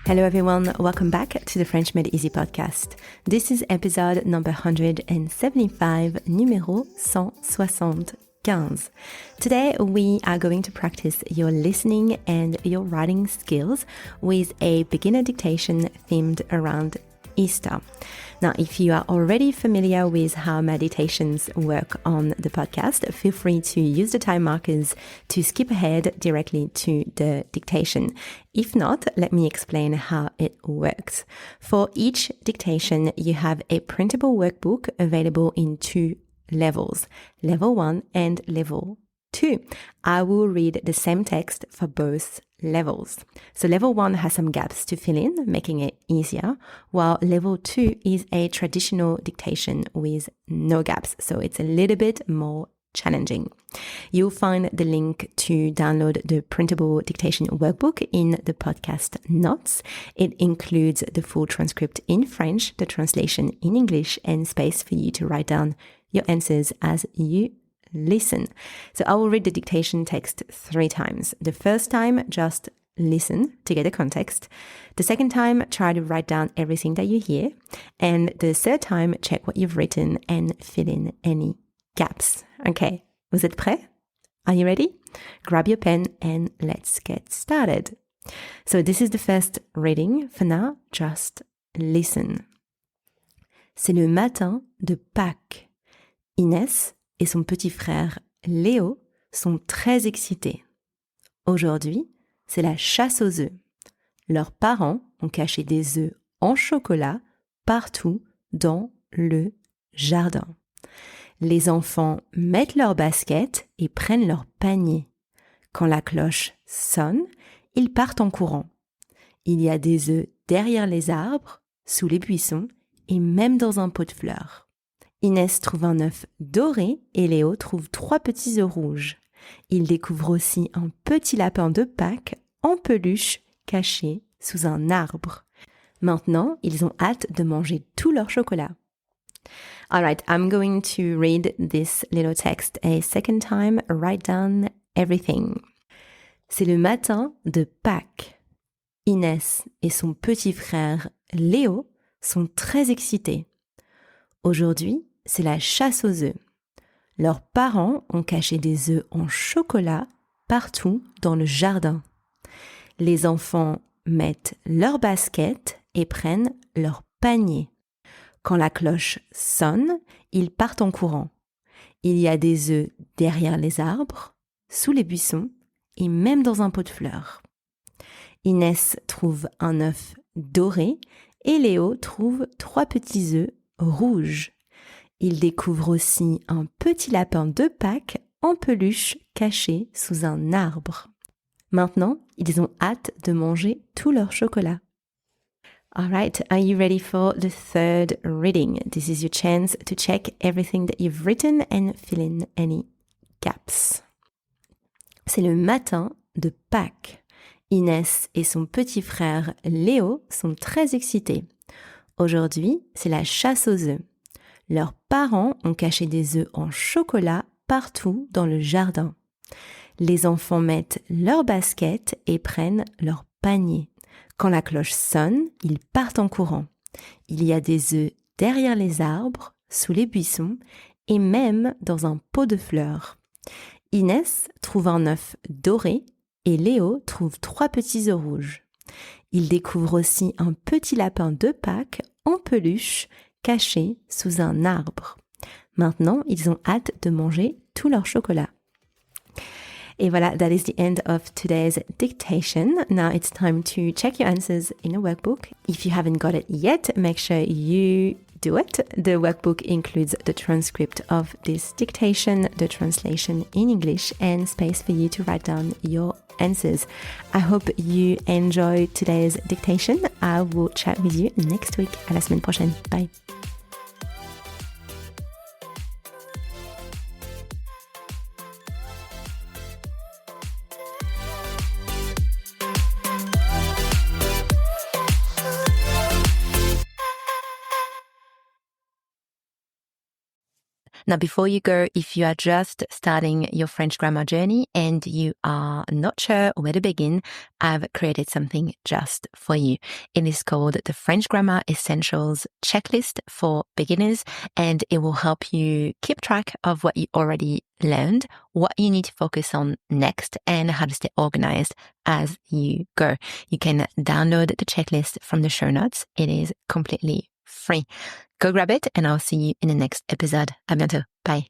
Hello everyone, welcome back to the French Made Easy podcast. This is episode number 175, numéro 175. Today we are going to practice your listening and your writing skills with a beginner dictation themed around Easter. Now, if you are already familiar with how meditations work on the podcast, feel free to use the time markers to skip ahead directly to the dictation. If not, let me explain how it works. For each dictation, you have a printable workbook available in two levels, level 1 and level 2. I will read the same text for both levels. So level 1 has some gaps to fill in, making it easier, while level 2 is a traditional dictation with no gaps, so it's a little bit more challenging. You'll find the link to download the printable dictation workbook in the podcast notes. It includes the full transcript in French, the translation in English, and space for you to write down your answers as you listen. So I will read the dictation text 3 times. The first time, just listen to get the context. The second time, try to write down everything that you hear. And the third time, check what you've written and fill in any gaps. Okay, vous êtes prêts? Are you ready? Grab your pen and let's get started. So this is the first reading. For now, just listen. C'est le matin de Pâques. Inès et son petit frère Léo sont très excités. Aujourd'hui, c'est la chasse aux œufs. Leurs parents ont caché des œufs en chocolat partout dans le jardin. Les enfants mettent leurs baskets et prennent leur panier. Quand la cloche sonne, ils partent en courant. Il y a des œufs derrière les arbres, sous les buissons et même dans un pot de fleurs. Inès trouve un œuf doré et Léo trouve 3 petits œufs rouges. Ils découvrent aussi un petit lapin de Pâques en peluche caché sous un arbre. Maintenant, ils ont hâte de manger tout leur chocolat. All right, I'm going to read this little text a second time. Write down everything. C'est le matin de Pâques. Inès et son petit frère Léo sont très excités. Aujourd'hui, c'est la chasse aux œufs. Leurs parents ont caché des œufs en chocolat partout dans le jardin. Les enfants mettent leurs baskets et prennent leur panier. Quand la cloche sonne, ils partent en courant. Il y a des œufs derrière les arbres, sous les buissons et même dans un pot de fleurs. Inès trouve un œuf doré et Léo trouve 3 petits œufs rouges. Il découvre aussi un petit lapin de Pâques en peluche caché sous un arbre. Maintenant, ils ont hâte de manger tout leur chocolat. All right, are you ready for the third reading? This is your chance to check everything that you've written and fill in any gaps. C'est le matin de Pâques. Inès et son petit frère Léo sont très excités. Aujourd'hui, c'est la chasse aux œufs. Leurs parents ont caché des œufs en chocolat partout dans le jardin. Les enfants mettent leurs baskets et prennent leur panier. Quand la cloche sonne, ils partent en courant. Il y a des œufs derrière les arbres, sous les buissons et même dans un pot de fleurs. Inès trouve un œuf doré et Léo trouve 3 petits œufs rouges. Il découvre aussi un petit lapin de Pâques en peluche caché sous un arbre. Maintenant, ils ont hâte de manger tout leur chocolat. Et voilà, that is the end of today's dictation. Now it's time to check your answers in a workbook. If you haven't got it yet, make sure you do it. The workbook includes the transcript of this dictation, the translation in English, and space for you to write down your answers. I hope you enjoyed today's dictation. I will chat with you next week. À la semaine prochaine. Bye. Now, before you go, if you are just starting your French grammar journey and you are not sure where to begin, I've created something just for you. It is called the French Grammar Essentials Checklist for Beginners, and it will help you keep track of what you already learned, what you need to focus on next, and how to stay organized as you go. You can download the checklist from the show notes. It is completely free. Go grab it, and I'll see you in the next episode. À bientôt. Bye.